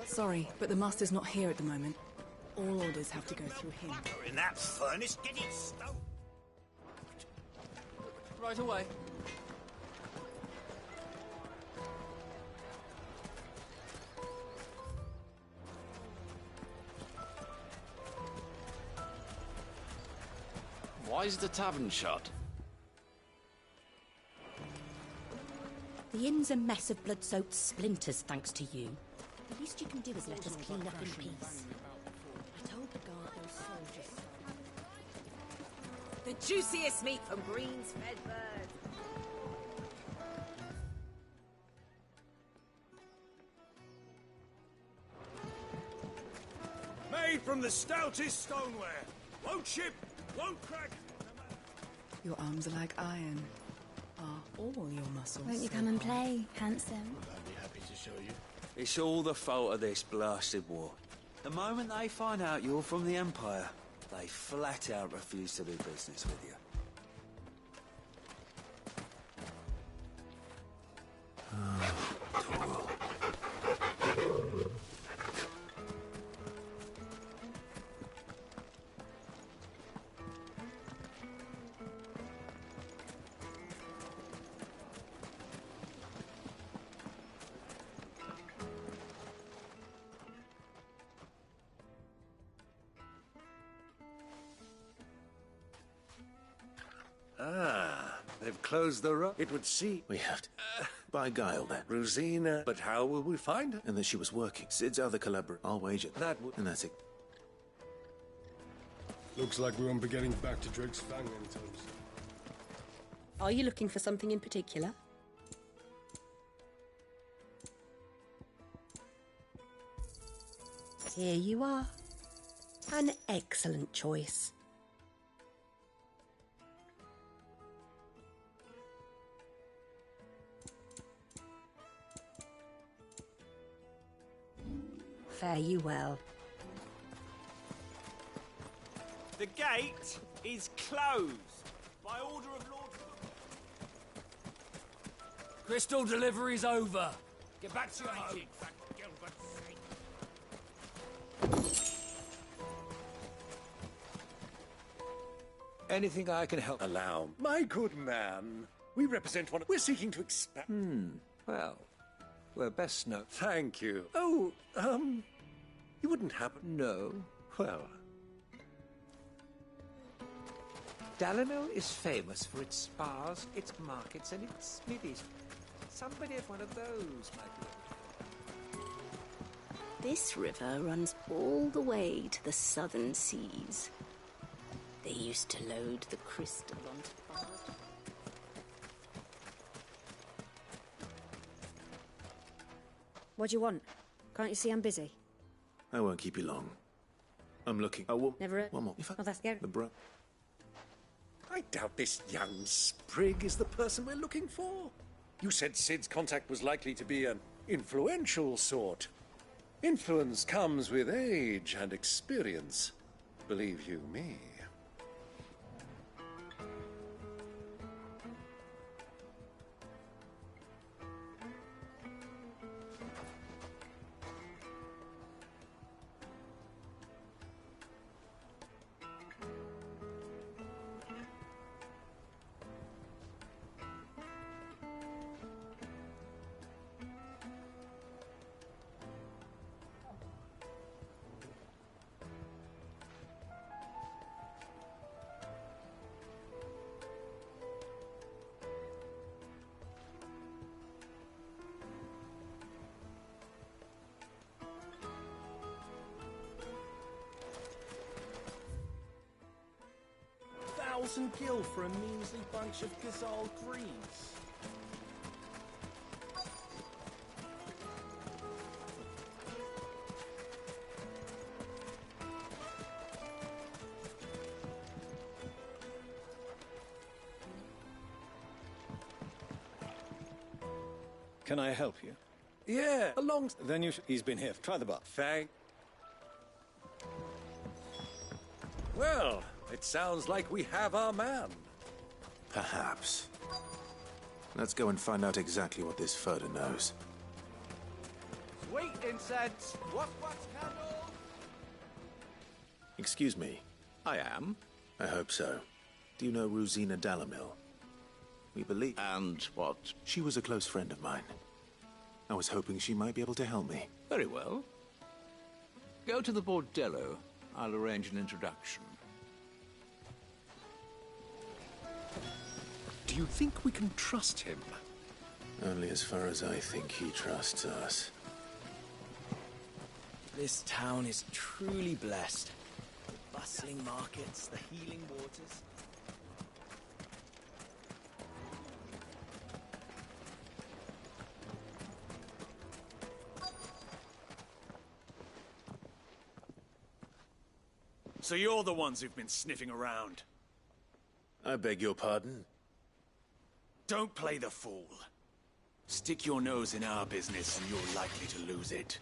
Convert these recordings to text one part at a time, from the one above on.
Sorry, but the Master's not here at the moment. All orders have to go through him. In that furnace, get it stoked. Right away. Why is the tavern shut? The inn's a mess of blood-soaked splinters, thanks to you. The least you can do is let us clean up in peace. I told the guard those soldiers... The juiciest meat from Green's fed bird. Made from the stoutest stoneware. Won't chip, won't crack. Your arms are like iron. Are all your muscles? Won't you come and play, handsome? I'd be happy to show you. It's all the fault of this blasted war. The moment they find out you're from the Empire, they flat out refuse to do business with you. Ah, they've closed the road. It would seem. We have to. By Guile, then. Rosina. But how will we find her? And that she was working. Sid's other collaborator. I'll wager. That would... And that's it. Looks like we won't be getting back to Drake's Fang anytime soon. Are you looking for something in particular? Here you are. An excellent choice. Fare you well. The gate is closed by order of Lord... Crystal delivery's over. Get back to your home. Anything I can help allow. My good man, we represent one... We're seeking to expand... Well, we're best known... Thank you. Oh, you wouldn't happen... No. Well... Dalino is famous for its spas, its markets, and its smithies. Somebody at one of those might be... This river runs all the way to the southern seas. They used to load the crystal onto barge. What do you want? Can't you see I'm busy? I won't keep you long. I'm looking. Oh, Never... One more. If I... Oh, that's good. The bro... I doubt this young sprig is the person we're looking for. You said Sid's contact was likely to be an influential sort. Influence comes with age and experience. Believe you me. $1,000 for a measly bunch of Gazal greaves. Can I help you? Yeah, along... Then you He's been here. Try the bar. Thank... Well, it sounds like we have our man. Perhaps. Let's go and find out exactly what this Furder knows. Sweet incense. Wax candle. Excuse me. I am. I hope so. Do you know Rosina Dalamil? We believe... And what? She was a close friend of mine. I was hoping she might be able to help me. Very well. Go to the bordello. I'll arrange an introduction. Do you think we can trust him? Only as far as I think he trusts us. This town is truly blessed. The bustling markets, the healing waters. So you're the ones who've been sniffing around. I beg your pardon? Don't play the fool. Stick your nose in our business and you're likely to lose it.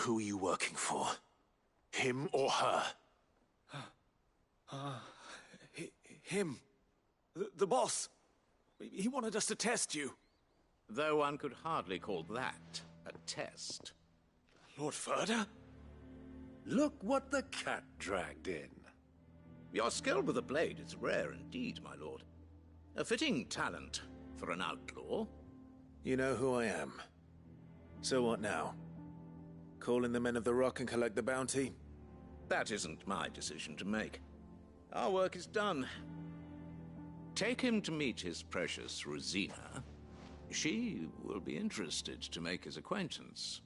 Who are you working for? Him or her? Him. The boss. He wanted us to test you. Though one could hardly call that a test. Lord Ferda? Look what the cat dragged in. Your skill with the blade is rare indeed, my lord. A fitting talent for an outlaw. You know who I am. So what now? Call in the Men of the Rock and collect the bounty? That isn't my decision to make. Our work is done. Take him to meet his precious Rosina. She will be interested to make his acquaintance.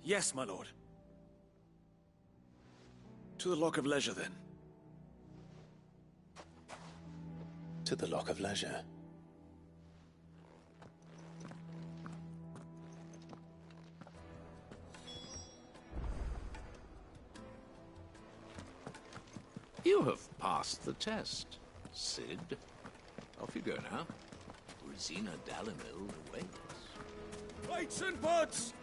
Yes, my lord. To the Lock of Leisure, then. To the Lock of Leisure. You have passed the test, Cid. Off you go now. Rosina Dalamil awaits. Plates and pots!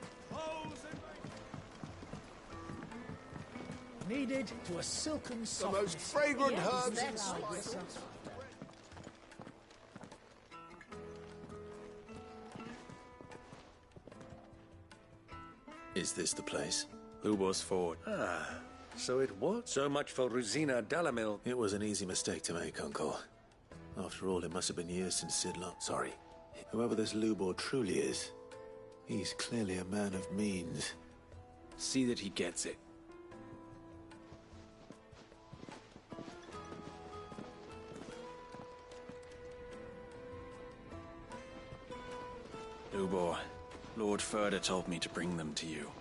Needed to a silken softness. The most fragrant herbs and spices. Is this the place? Lubos Ford. Ah, so it was. So much for Rosina Dalamil. It was an easy mistake to make, Uncle. After all, it must have been years since Sorry. Whoever this Lubor truly is, he's clearly a man of means. See that he gets it. Lubor, Lord Ferda told me to bring them to you.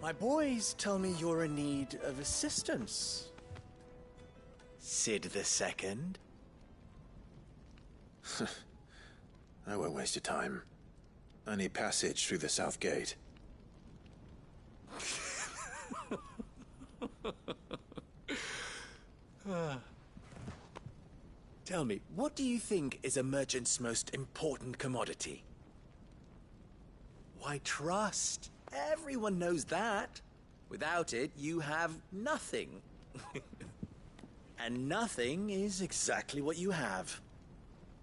My boys tell me you're in need of assistance. Cid II? I won't waste your time. I need passage through the south gate. Tell me, what do you think is a merchant's most important commodity? Why, trust Everyone knows that. Without it, you have nothing. And nothing is exactly what you have.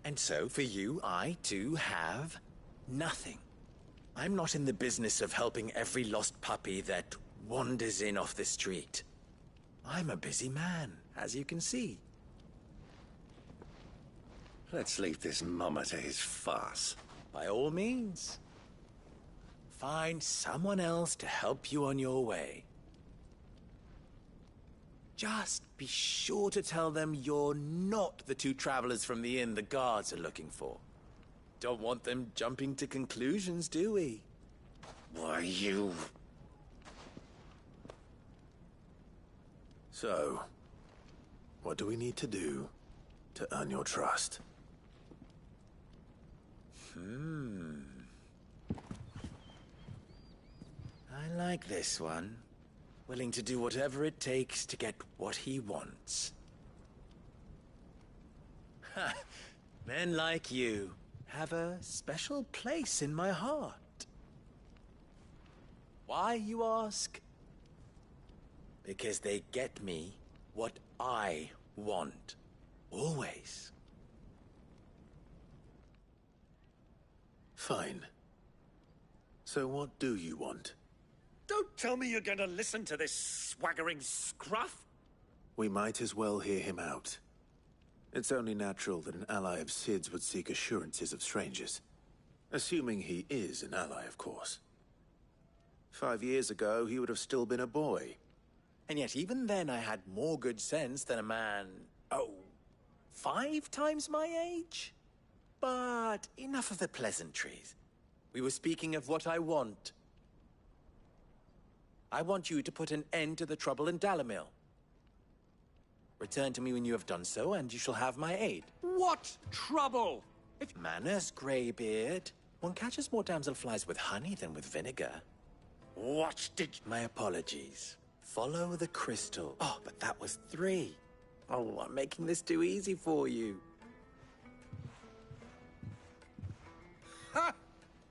And so, for you, I too have nothing. I'm not in the business of helping every lost puppy that wanders in off the street. I'm a busy man, as you can see. Let's leave this mummer to his farce. By all means. Find someone else to help you on your way. Just be sure to tell them you're not the two travelers from the inn the guards are looking for. Don't want them jumping to conclusions, do we? Why, you... So, what do we need to do to earn your trust? I like this one. Willing to do whatever it takes to get what he wants. Ha! Men like you have a special place in my heart. Why, you ask? Because they get me what I want. Always. Fine. So what do you want? Don't tell me you're going to listen to this swaggering scruff! We might as well hear him out. It's only natural that an ally of Sid's would seek assurances of strangers. Assuming he is an ally, of course. 5 years ago, he would have still been a boy. And yet even then I had more good sense than a man, 5 times my age? But enough of the pleasantries. We were speaking of what I want. I want you to put an end to the trouble in Dalamil. Return to me when you have done so, and you shall have my aid. What trouble? If manners, Greybeard. One catches more damselflies with honey than with vinegar. What did... My apologies. Follow the crystal. Oh, but that was 3. Oh, I'm making this too easy for you. Ha!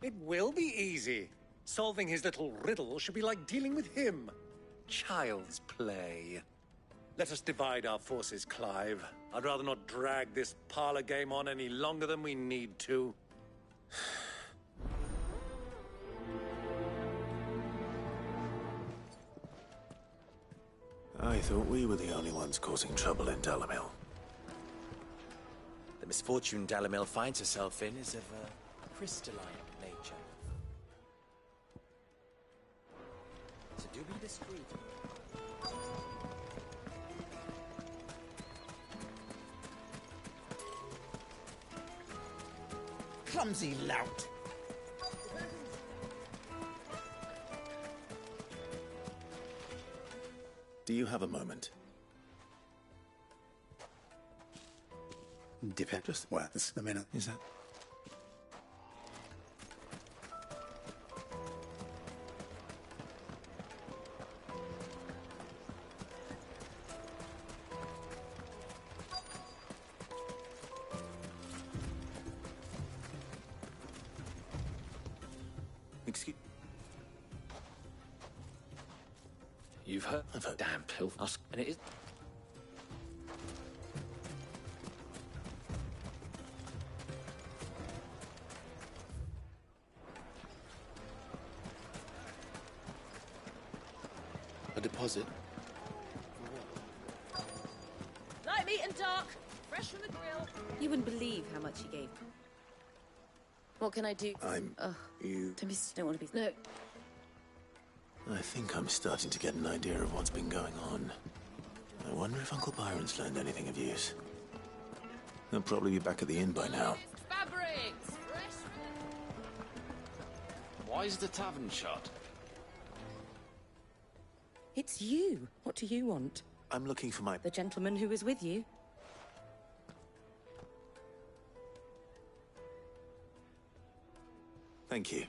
It will be easy. Solving his little riddle should be like dealing with him. Child's play. Let us divide our forces, Clive. I'd rather not drag this parlor game on any longer than we need to. I thought we were the only ones causing trouble in Dalamil. The misfortune Dalamil finds herself in is of a crystalline nature. So do be discreet. Clumsy lout. Do you have a moment? Depend. Just, well, this, I mean, Is that... Excuse... You've heard of a damn pill, and it is... A deposit? Light meat and dark, fresh from the grill. You wouldn't believe how much he gave. What can I do? You... Don't want to be... No. I think I'm starting to get an idea of what's been going on. I wonder if Uncle Byron's learned anything of use. He'll probably be back at the inn by now. Fabrics, fresh from Why is the tavern shut? It's you. What do you want? I'm looking for my... The gentleman who was with you. Thank you.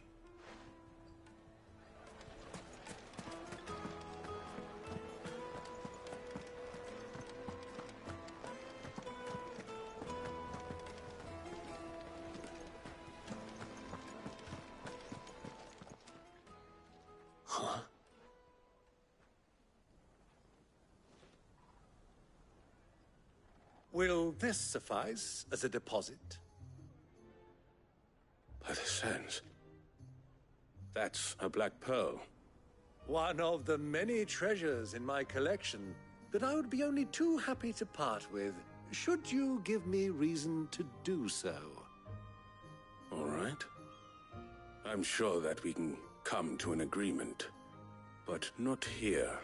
Will this suffice as a deposit? By the sands. That's a black pearl. One of the many treasures in my collection that I would be only too happy to part with, should you give me reason to do so. All right. I'm sure that we can come to an agreement, but not here.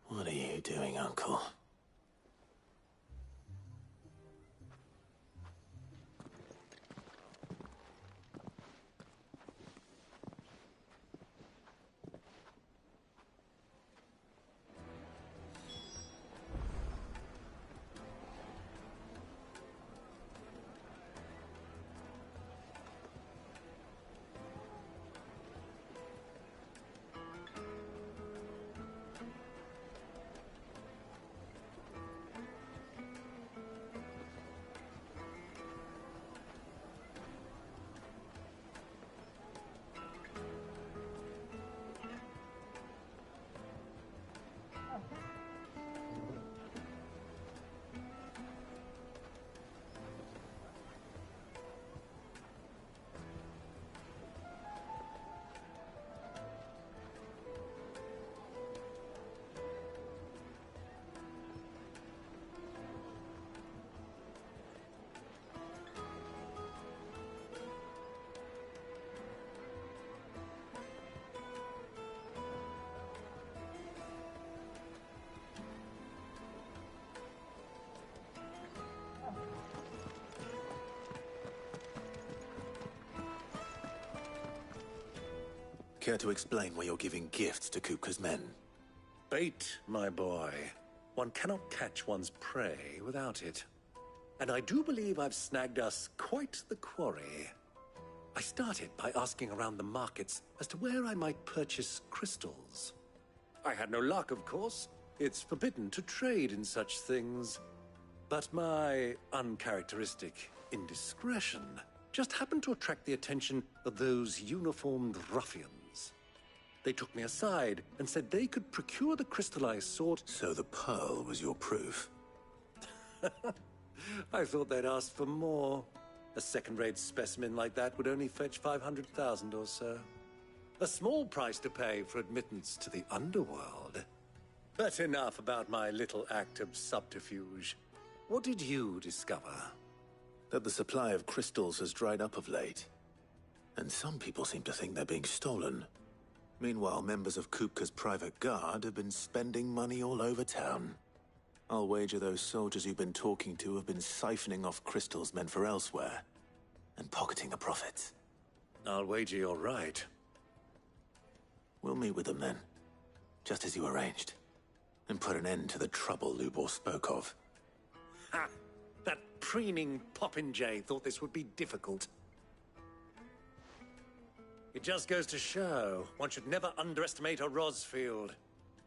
What are you doing, Uncle? Care to explain why you're giving gifts to Kupka's men? Bait, my boy. One cannot catch one's prey without it. And I do believe I've snagged us quite the quarry. I started by asking around the markets as to where I might purchase crystals. I had no luck, of course. It's forbidden to trade in such things. But my uncharacteristic indiscretion just happened to attract the attention of those uniformed ruffians. They took me aside and said they could procure the crystallized sword. So the pearl was your proof? I thought they'd asked for more. A second-rate specimen like that would only fetch 500,000 or so. A small price to pay for admittance to the underworld. But enough about my little act of subterfuge. What did you discover? That the supply of crystals has dried up of late. And some people seem to think they're being stolen. Meanwhile, members of Kupka's private guard have been spending money all over town. I'll wager those soldiers you've been talking to have been siphoning off crystals meant for elsewhere, and pocketing the profits. I'll wager you're right. We'll meet with them then, just as you arranged, and put an end to the trouble Lubor spoke of. Ha! That preening popinjay thought this would be difficult. It just goes to show, one should never underestimate a Rosfield.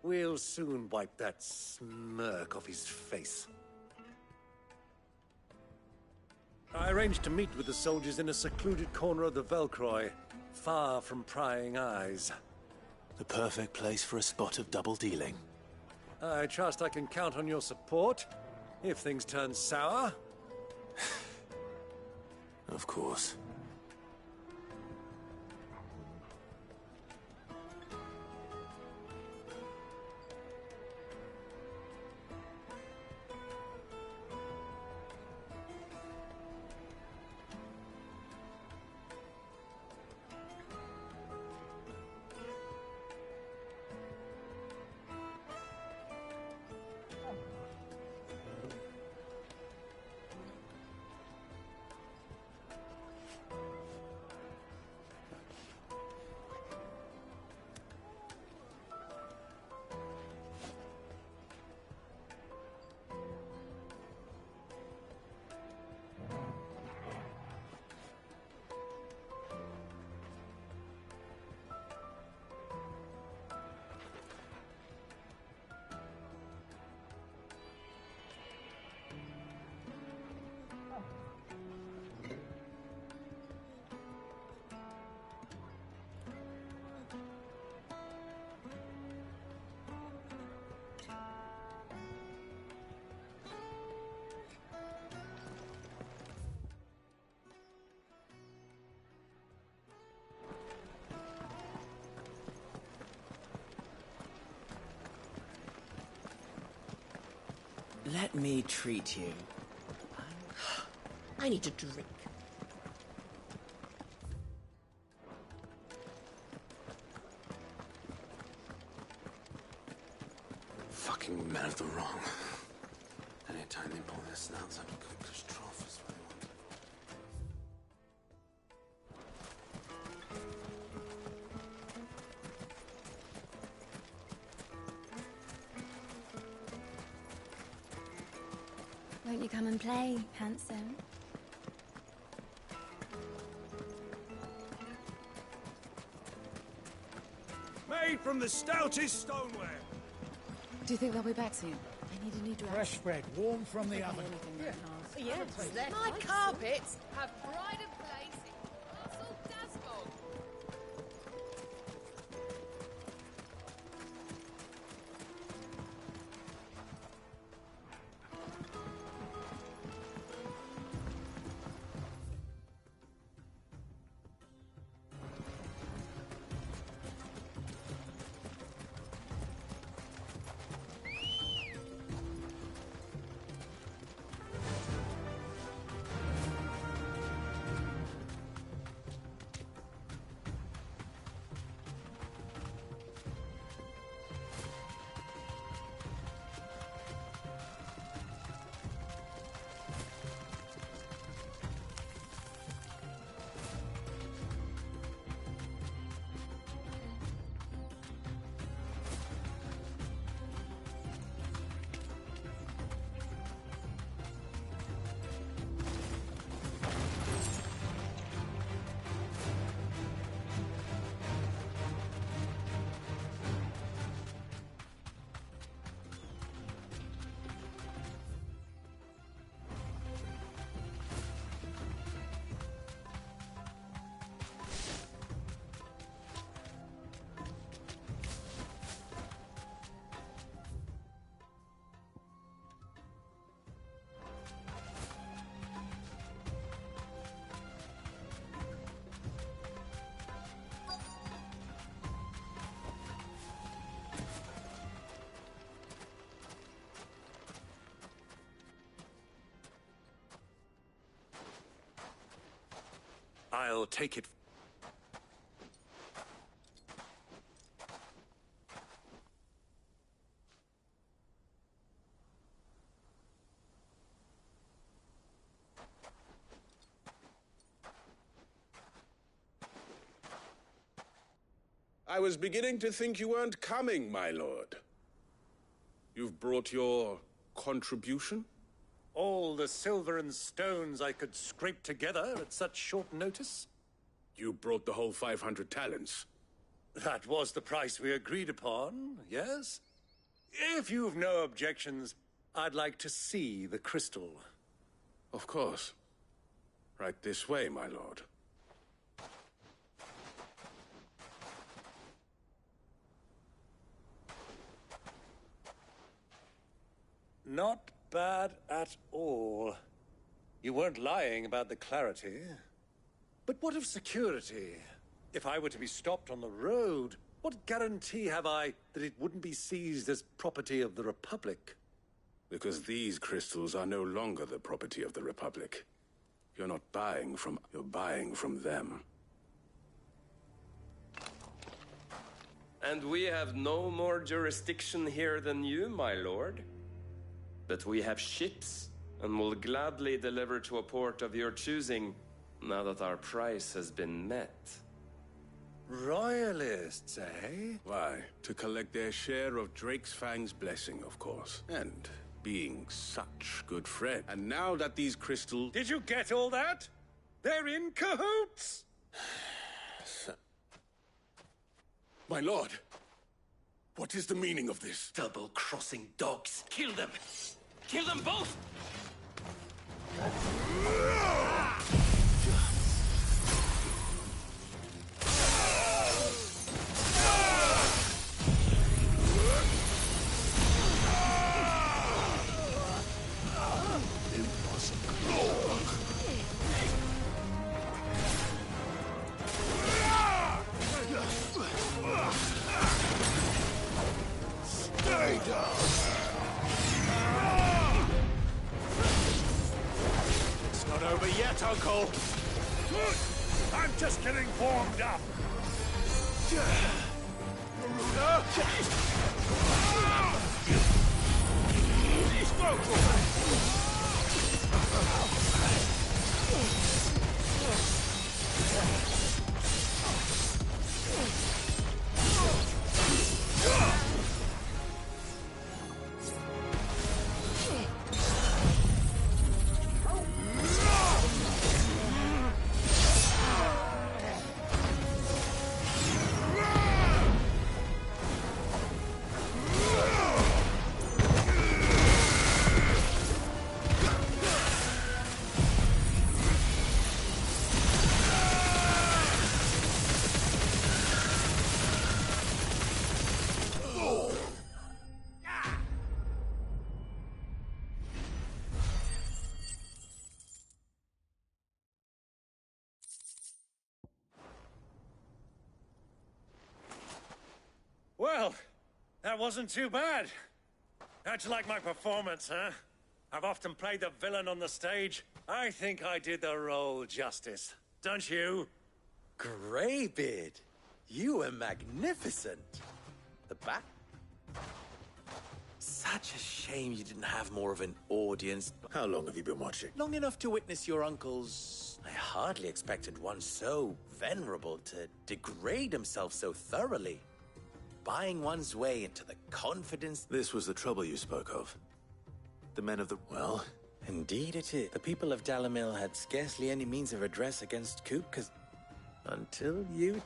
We'll soon wipe that smirk off his face. I arranged to meet with the soldiers in a secluded corner of the Velcroy, far from prying eyes. The perfect place for a spot of double dealing. I trust I can count on your support, if things turn sour. Of course. Let me treat you. I need a drink. Fucking men of the wrong. Anytime they pull their snouts out of Cook's trough is what they want. Won't you come and play, handsome? Made from the stoutest stoneware. Do you think they'll be back soon? I need a new dress. Fresh bread, warm from the oven. Yes, my carpets have pride of place in Castle Dasbog. I'll take it. I was beginning to think you weren't coming, my lord. You've brought your contribution? All the silver and stones I could scrape together at such short notice? You brought the whole 500 talents. That was the price we agreed upon, yes? If you've no objections, I'd like to see the crystal. Of course. Right this way, my lord. Not bad at all. You weren't lying about the clarity. But what of security? If I were to be stopped on the road, what guarantee have I that it wouldn't be seized as property of the Republic? Because these crystals are no longer the property of the Republic. You're not buying from... you're buying from them. And we have no more jurisdiction here than you, my lord. But we have ships, and will gladly deliver to a port of your choosing, now that our price has been met. Royalists, eh? Why? To collect their share of Drake's Fang's blessing, of course. And being such good friends. And now that these crystals... Did you get all that? They're in cahoots! My lord! What is the meaning of this? Double-crossing dogs. Kill them! Kill them both! Stay down! not, Uncle! Good! I'm just getting warmed up! Maruna! Well, that wasn't too bad. How'd you like my performance, huh? I've often played the villain on the stage. I think I did the role justice. Don't you? Greybeard, you were magnificent. The back? Such a shame you didn't have more of an audience. How long have you been watching? Long enough to witness your uncle's... I hardly expected one so venerable to degrade himself so thoroughly. Buying one's way into the confidence... This was the trouble you spoke of. The men of the... Well... Indeed it is. The people of Dalimil had scarcely any means of redress against Coop, because... Until you...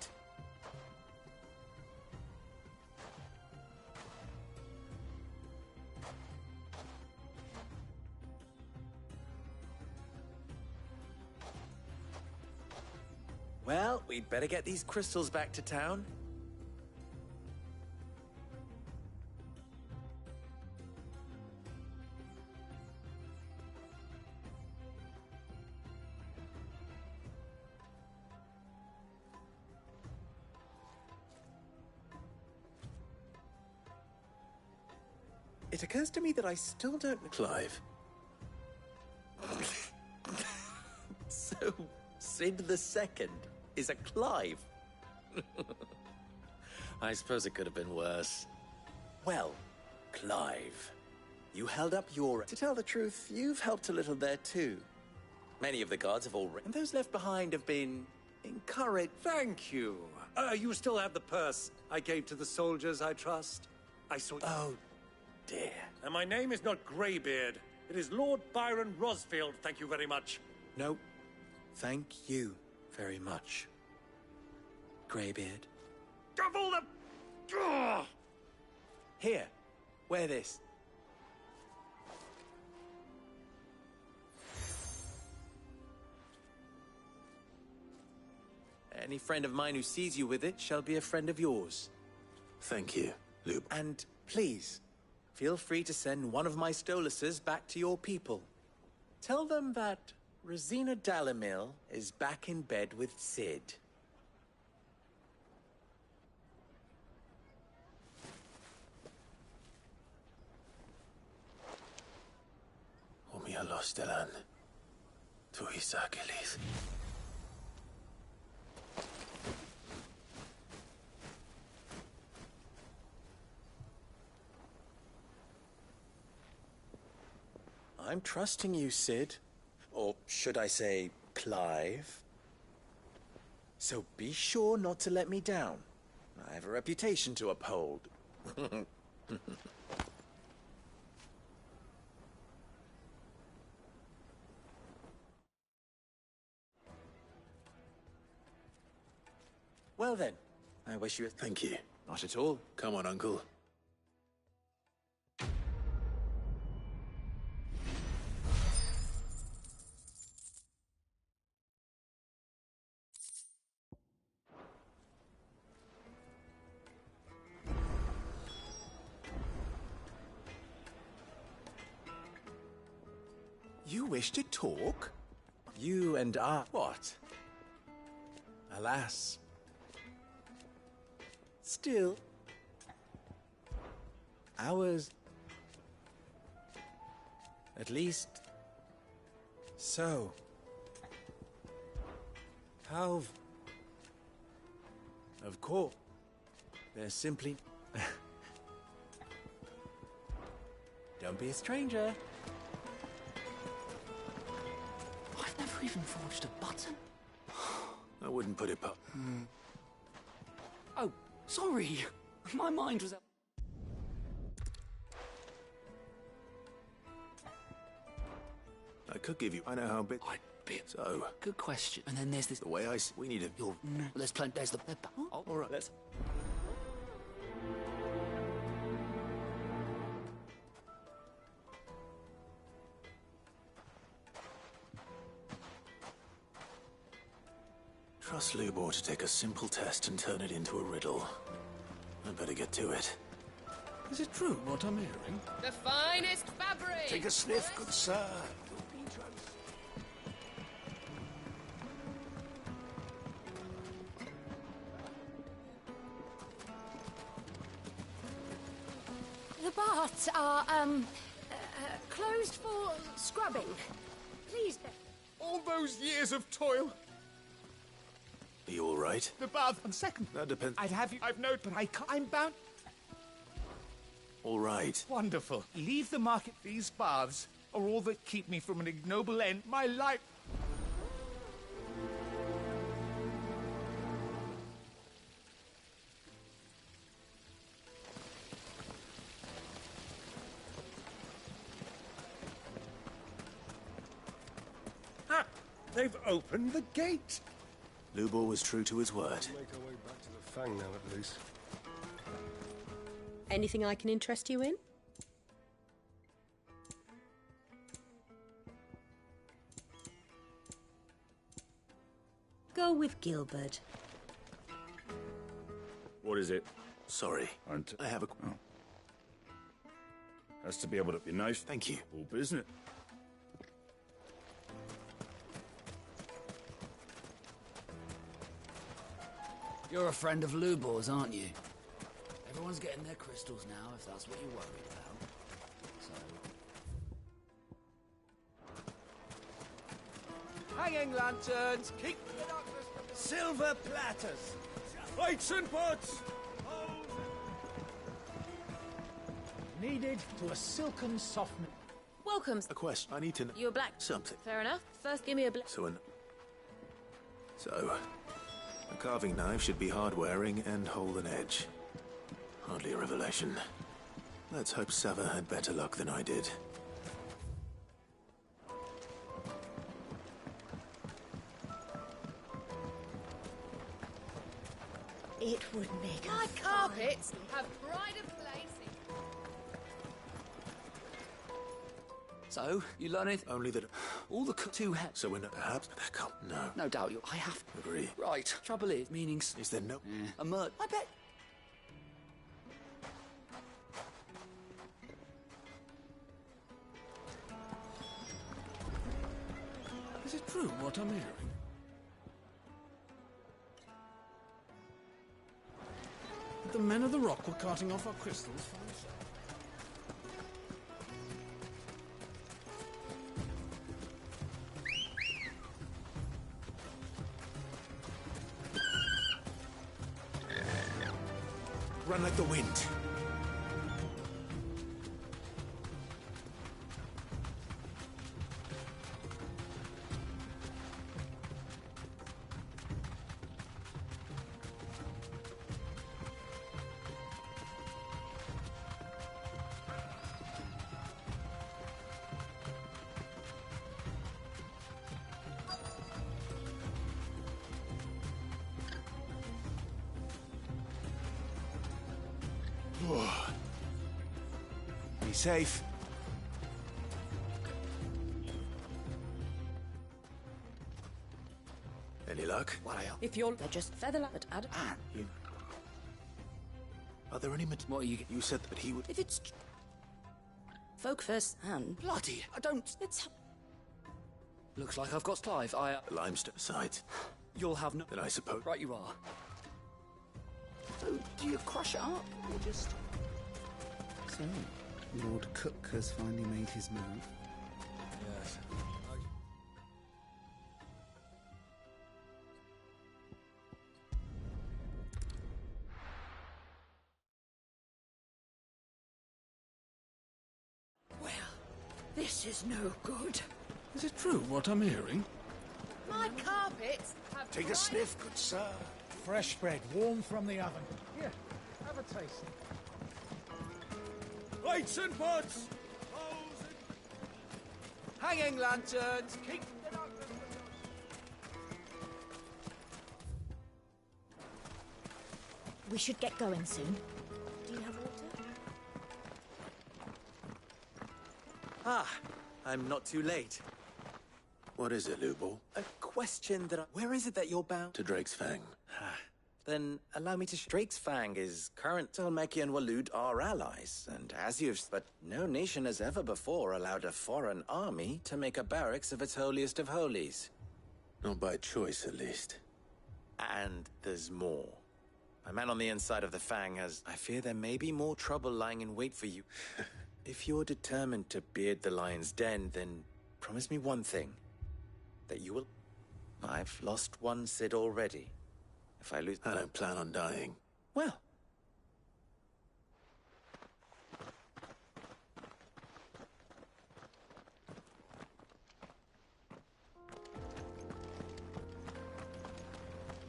Well, we'd better get these crystals back to town. It occurs to me that I still don't... Clive. So, Sid the Second is a Clive? I suppose it could have been worse. Well, Clive, you held up your... To tell the truth, you've helped a little there too. Many of the guards have already... And those left behind have been... encouraged. Thank you. You still have the purse I gave to the soldiers, I trust? I saw... Oh, dear. And my name is not Greybeard. It is Lord Byron Rosfield, thank you very much. No, thank you very much, Greybeard. Of all the... Ugh! Here, wear this. Any friend of mine who sees you with it shall be a friend of yours. Thank you, Luke. And please, feel free to send one of my Stoluses back to your people. Tell them that Rosina Dalimil is back in bed with Sid. Umia Lostelan. Tu Isakelis. I'm trusting you, Sid. Or should I say, Clive? So be sure not to let me down. I have a reputation to uphold. Well then, I wish you a... Thank you. Not at all. Come on, Uncle. You wish to talk? You and I... What? Alas. Still... Ours... At least... So... How... Of course. They're simply... Don't be a stranger. I've never even forged a button. I wouldn't put it past. Oh, sorry. My mind was... I could give you... I know how big... So... Good question. And then there's this... The way I see... We need a... You're... There's plenty... There's the... Oh, all right, let's... Trust Lubor to take a simple test and turn it into a riddle. I'd better get to it. Is it true what I'm hearing? The finest fabric! Take a sniff, good sir. The baths are, closed for scrubbing. Please. All those years of toil. Are you all right? The bath on second. That depends. I'd have you. I've known, but I can't. I'm bound. All right. Wonderful. Leave the market. These baths are all that keep me from an ignoble end. My life. Ah! They've opened the gate! Lubor was true to his word. Make our way back to the Fang now, at least. Anything I can interest you in? Go with Gilbert. What is it? Sorry. I have a... Oh. Has to be able to be nice. Thank you. All business. You're a friend of Lubor's, aren't you? Everyone's getting their crystals now, if that's what you're worried about. So... Hanging lanterns, keep the darkness from the... Silver platters, plates and pots. Needed to a silken softening. Welcome. A question. I need to know... You're black. Something. Fair enough. First, give me a black. So, a carving knife should be hard-wearing and hold an edge. Hardly a revelation. Let's hope Sava had better luck than I did. It would make My carpets have pride of placing. So, you learn it? Only that... All the two heads. So when perhaps... That can't... No. No doubt you... I have... Agree. Right. Trouble is, meanings... Is there no... A murder... I bet... Is it true what I'm hearing? The men of the rock were carting off our crystals from the ship. Run like the wind. Be safe. Any luck? If you're... They're just feather but add... You... Are there any... What are you... You said that he would... If it's... Folk first hand. Bloody... I don't... It's... Looks like I've got Clive. Limestone sides. You'll have no... Then I suppose... Right you are. So, do you crush it up, or just... So, Lord Cook has finally made his move. Yes. This is no good. Is it true what I'm hearing? My carpets have Take a bright- sniff, good sir. Fresh bread, warm from the oven. Here, have a taste. Lights and butts! Hanging lanterns! Keep the darkness. We should get going soon. Do you have water? Ah, I'm not too late. What is it, Lubor? A question that Where is it that you're bound? To Drake's Fang. Then allow me to Drake's Fang is current. Tolmeki and Walud are allies, and as you've... But no nation has ever before allowed a foreign army to make a barracks of its holiest of holies. Not by choice, at least. And there's more. My man on the inside of the Fang has... I fear there may be more trouble lying in wait for you. If you're determined to beard the lion's den, then promise me one thing. That you will... I've lost one Cid already. If I lose... I don't plan on dying. Well...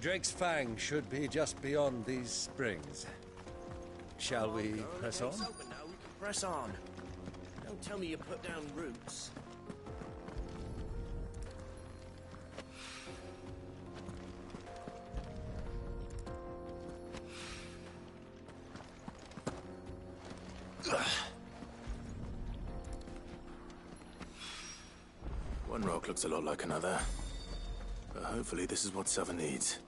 Drake's Fang should be just beyond these springs. Shall we press on? It's open now, we can press on. Don't tell me you put down roots. One rock looks a lot like another. But hopefully this is what Southern needs.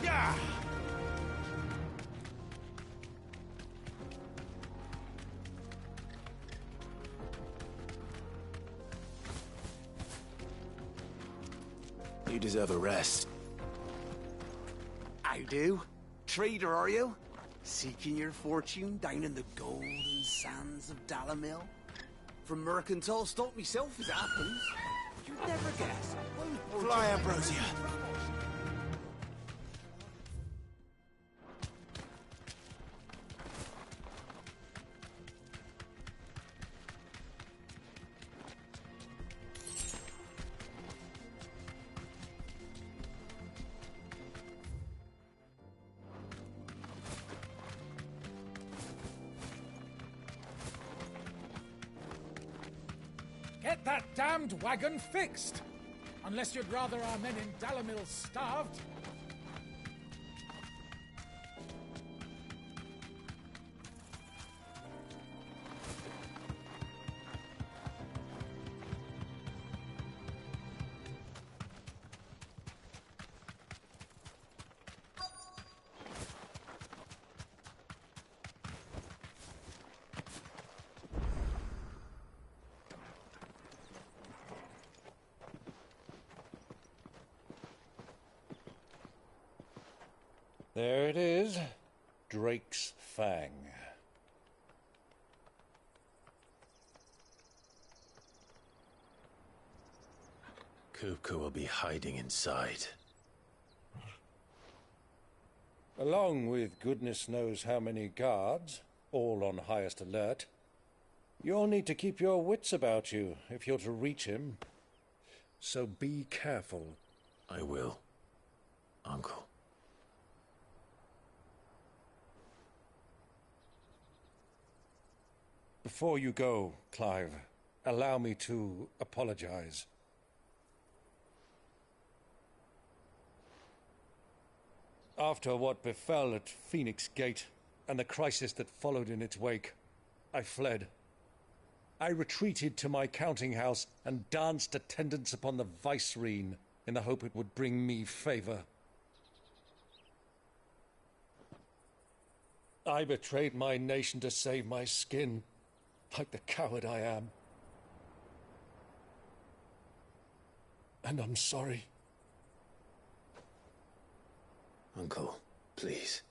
Yeah! You deserve a rest. I do. Trader, are you? Seeking your fortune down in the golden sands of Dalamil? From mercantile stock myself, as it happens. You'd never guess. Fly, Ambrosia! Get that damned wagon fixed! Unless you'd rather our men in Dalamil starved. There it is. Drake's Fang. Kupka will be hiding inside. Along with goodness knows how many guards, all on highest alert. You'll need to keep your wits about you if you're to reach him. So be careful. I will, Uncle. Before you go, Clive, allow me to apologize. After what befell at Phoenix Gate and the crisis that followed in its wake, I fled. I retreated to my counting house and danced attendance upon the vicereine in the hope it would bring me favor. I betrayed my nation to save my skin, like the coward I am. And I'm sorry. Uncle, please.